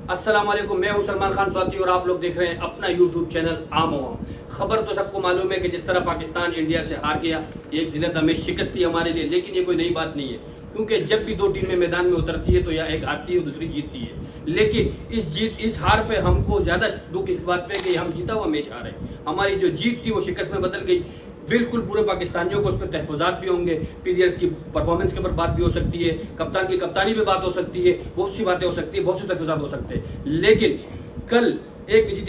अस्सलाम वालेकुम, मैं हूं सलमान खान स्वाति और आप लोग देख रहे हैं अपना यूट्यूब चैनल आम। खबर तो सबको मालूम है कि जिस तरह पाकिस्तान इंडिया से हार गया, एक जिल्लत हमें शिकस्त थी हमारे लिए, लेकिन ये कोई नई बात नहीं है, क्योंकि जब भी दो टीमें मैदान में उतरती है तो या एक हारती है और दूसरी जीतती है। लेकिन इस हार पे हमको ज़्यादा दुख इस बात पे कि हम जीता हुआ मैच हारे। हमारी जो जीत थी वो शिकस्त में बदल गई। बिल्कुल पूरे पाकिस्तानियों को उस पर तहफ़्फ़ुज़ात भी होंगे, प्लेयर्स की परफॉर्मेंस के ऊपर बात भी हो सकती है, कप्तान की कप्तानी पे बात हो सकती है, बहुत सी बातें हो सकती है, बहुत से तहफ़्फ़ुज़ात हो सकते हैं। लेकिन कल एक निजी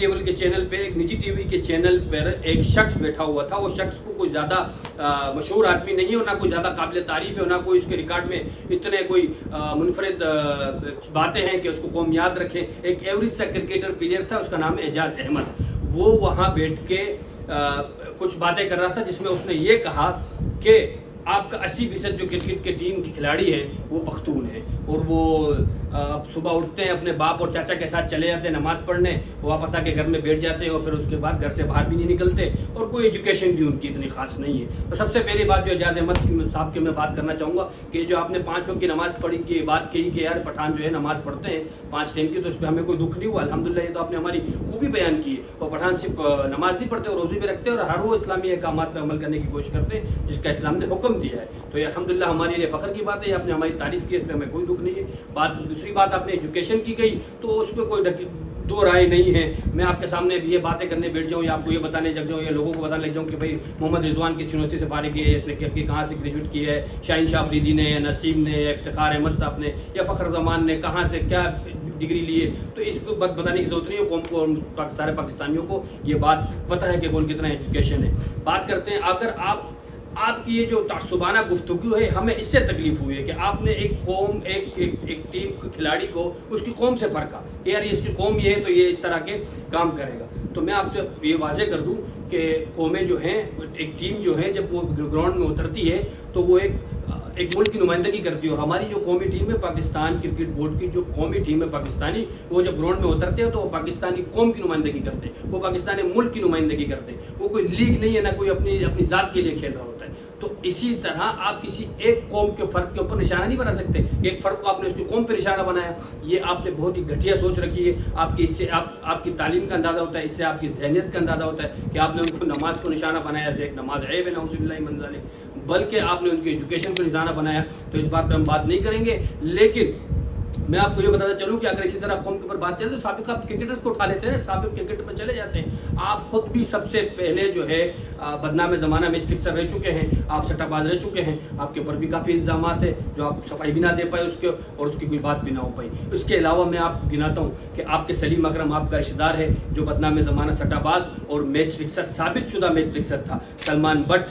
टीवी के चैनल पर एक शख्स बैठा हुआ था। वो शख्स को कोई ज़्यादा मशहूर आदमी नहीं है, ना कोई ज़्यादा काबिल तारीफ़ है, ना कोई उसके रिकॉर्ड में इतने कोई मुनफरिद बातें हैं कि उसको कौम याद रखे। एक एवरेज सा क्रिकेटर प्लेयर था, उसका नाम है एजाज अहमद। वो वहाँ बैठ के कुछ बातें कर रहा था, जिसमें उसने ये कहा कि आपका 80% जो क्रिकेट के टीम के खिलाड़ी हैं वो पख्तून हैं, और वो सुबह उठते हैं, अपने बाप और चाचा के साथ चले जाते हैं नमाज़ पढ़ने, वापस आके घर में बैठ जाते हैं और फिर उसके बाद घर से बाहर भी नहीं निकलते, और कोई एजुकेशन भी उनकी इतनी खास नहीं है। तो सबसे पहली बात जो एजाज अहमद साहब की मैं बात करना चाहूँगा कि जो आपने 5 वक्त की नमाज़ पढ़ी की बात कही कि यार पठान जो है नमाज़ पढ़ते हैं 5 टाइम की, तो उस पर हमें कोई दुख नहीं हुआ, अल्हम्दुलिल्लाह। ये तो आपने हमारी खूबी बयान की है। और पठान सिर्फ नमाज़ नहीं पढ़ते और रोज़े भी रखते हैं, और हर वो इस्लामी अहकामात पर अमल करने की कोशिश करते हैं जिसका इस्लाम ने हुक्म दिया है। तो ये अल्हम्दुलिल्लाह हमारे लिए फ़ख्र की बात है, आपने हमारी तारीफ़ की, इस पर हमें कोई दुख नहीं है। दूसरी बात आपने एजुकेशन की गई, तो उस पर कोई दो राय नहीं है। मैं आपके सामने ये बातें करने बैठ जाऊँ या आपको ये बताने लग जाऊँ या लोगों को बताने लग जाऊँ कि भाई मोहम्मद रिजवान किस यूनिवर्सिटी से फारिग है, इसने कहाँ से ग्रेजुएट किया है, शाहीन शाह अफरीदी ने या नसीम ने या इफ्तिखार अहमद साहब ने या फ़ख्र जमान ने कहाँ से क्या डिग्री लिए, तो इसको बताने की जरूरत नहीं है। कौम को, सारे पाकिस्तानियों को ये बात पता है कि कौन कितना एजुकेशन है। बात करते हैं, अगर आपकी ये जो तासुबाना गुफ्तगू है, हमें इससे तकलीफ हुई है कि आपने एक कौम एक टीम के खिलाड़ी को उसकी कौम से फर्का कि यार इसकी कौम ये है तो ये इस तरह के काम करेगा। तो मैं आपसे ये वाज़ेह कर दूं कि कौमें जो हैं, एक टीम जो है जब वो ग्राउंड में उतरती है तो वो एक मुल्क की नुमाइंदगी करती है। और हमारी जो कौमी टीम है, पाकिस्तान क्रिकेट बोर्ड की जो कौमी टीम है पाकिस्तानी, वो जब ग्राउंड में उतरते हैं तो वो पाकिस्तानी कौम की नुमाइंदगी करते हैं, वो पाकिस्तानी मुल्क की नुमाइंदगी करते हैं। वो कोई लीग नहीं है, ना कोई अपनी ज़ात के लिए खेल रहा होता है। तो इसी तरह आप किसी एक कौम के फ़र्द के ऊपर निशाना नहीं बना सकते। एक फ़र्द को आपने उसकी कौम पर निशाना बनाया, ये आपने बहुत ही घटिया सोच रखी है। इससे आपकी तालीम का अंदाज़ा होता है, इससे आपकी ज़हनियत का अंदाज़ा होता है कि आपने उनको नमाज को निशाना बनाया, जैसे एक नमाज ऐब है नऊज़ुबिल्लाहि मिन ज़ालिक, बल्कि आपने उनकी एजुकेशन को निशाना बनाया। तो इस बात पर हम बात नहीं करेंगे, लेकिन मैं आपको ये बताता चलूँ कि अगर इसी तरह कौम के ऊपर बात चले तो साबिक क्रिकेटर्स को उठा लेते हैं, साबिक क्रिकेट पर चले जाते हैं। आप खुद भी सबसे पहले जो है बदनाम ज़माना मैच फिक्सर रह चुके हैं, आप सट्टाबाज रह चुके हैं, आपके ऊपर भी काफ़ी इल्ज़ामात है जो आप सफाई भी ना दे पाए उसके, और उसकी कोई बात भी ना हो पाई। उसके अलावा मैं आपको गिनाता हूँ कि आपके सलीम अकरम आपका रिश्तेदार है जो बदनाम ज़माना सट्टाबाज और मैच फिक्सर, साबित शुदा मैच फिक्सर था। सलमान बट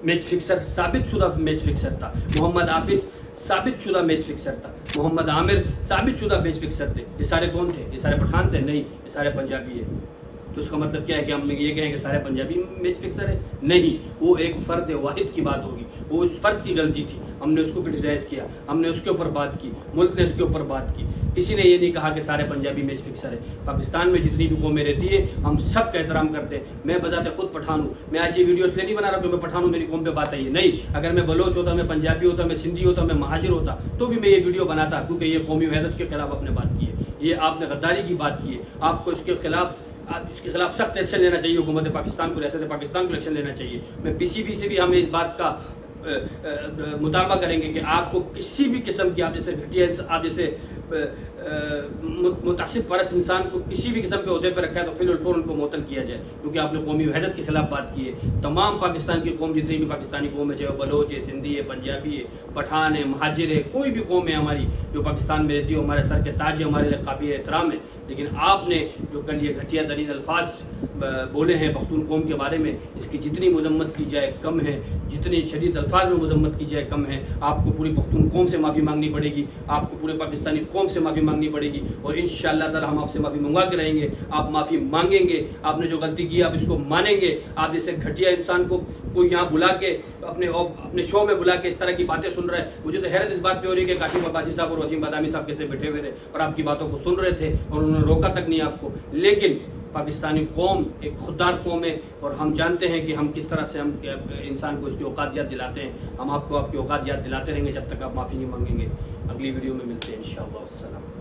मैच फिक्सर, साबित शुदा मैच फिक्सर था। मोहम्मद हाफिज़ साबित शुदा मैच फिक्सर था। मोहम्मद आमिर साबित शुदा मैच फिक्सर थे। ये सारे कौन थे? ये सारे पठान थे? नहीं, ये सारे पंजाबी है। तो उसका मतलब क्या है कि हम ये कहें कि सारे पंजाबी मैच फिक्सर है? नहीं, वो एक फ़र्द वाहिद की बात होगी, वो उस फ़र्द की गलती थी, हमने उसको क्रिटिसाइज़ किया, हमने उसके ऊपर बात की, मुल्क ने उसके ऊपर बात की। किसी ने ये नहीं कहा कि सारे पंजाबी मैच फिक्सर है। पाकिस्तान में जितनी भी कौमें रहती है हम सब का एहतराम करते हैं। मैं बजाते खुद पठान हूँ, मैं आज ये वीडियो इसलिए नहीं बना रहा कि मैं पठान हूँ, मेरी कौम पे बात आई है, नहीं। अगर मैं बलोच होता, मैं पंजाबी होता, मैं सिंधी होता, मैं महाजिर होता, तो भी मैं ये वीडियो बनाता, क्योंकि ये कौमी वहदत के खिलाफ आपने बात की है, ये आपने गद्दारी की बात की है। आपको इसके खिलाफ सख्त एक्शन लेना चाहिए। हुकूमत पाकिस्तान को, रियासत पाकिस्तान को एक्शन लेना चाहिए। मैं PCB से भी हम इस बात का मुतालबा करेंगे कि आपको किसी भी किस्म की, आप जैसे घटिया, आप जैसे मुतासिब परस्त इंसान को किसी भी किस्म के अहदे पर रखा है तो फिर उनको मुअत्तल किया जाए, क्योंकि आपने कौमी वहदत के खिलाफ बात की है। तमाम पाकिस्तान की कौम, जितनी भी पाकिस्तानी कौम है, चाहे वो बलोच है, सिंधी है, पंजाबी है, पठान है, महाजिर है, कोई भी कौम है हमारी जो पाकिस्तान में रहती है, हमारे सर के ताज है, हमारे लिए काबिल एहतराम है। लेकिन आपने जो कल ये घटिया तरीन अल्फाज बोले हैं पख्तून कौम के बारे में, इसकी जितनी मजम्मत की जाए कम है, जितनी शदीद अल्फाज में मजम्मत की जाए कम है। आपको पूरी पख्तून कौम से माफ़ी मांगनी पड़ेगी, आपको पूरे पाकिस्तानी कौम से माफ़ी मांगनी पड़ेगी, और इंशाअल्लाह ताला हम आपसे माफ़ी मंगवा के रहेंगे। आप माफ़ी मांगेंगे, आपने जो गलती की आप इसको मानेंगे। आप जैसे घटिया इंसान को कोई यहाँ बुला के अपने शो में बुला के इस तरह की बातें सुन रहा है, मुझे तो हैरत इस बात पे हो रही है कि काशिफ अब्बासी साहब और वसीम बादामी साहब कैसे बैठे हुए थे और आपकी बातों को सुन रहे थे और उन्होंने रोका तक नहीं आपको। लेकिन पाकिस्तानी कौम एक खुददार कौम है, और हम जानते हैं कि हम किस तरह से हम इंसान को उसकी औकात याद दिलाते हैं। हम आपको आपकी औकात याद दिलाते रहेंगे जब तक आप माफ़ी नहीं मांगेंगे। अगली वीडियो में मिलते हैं इंशाअल्लाह। अस्सलाम।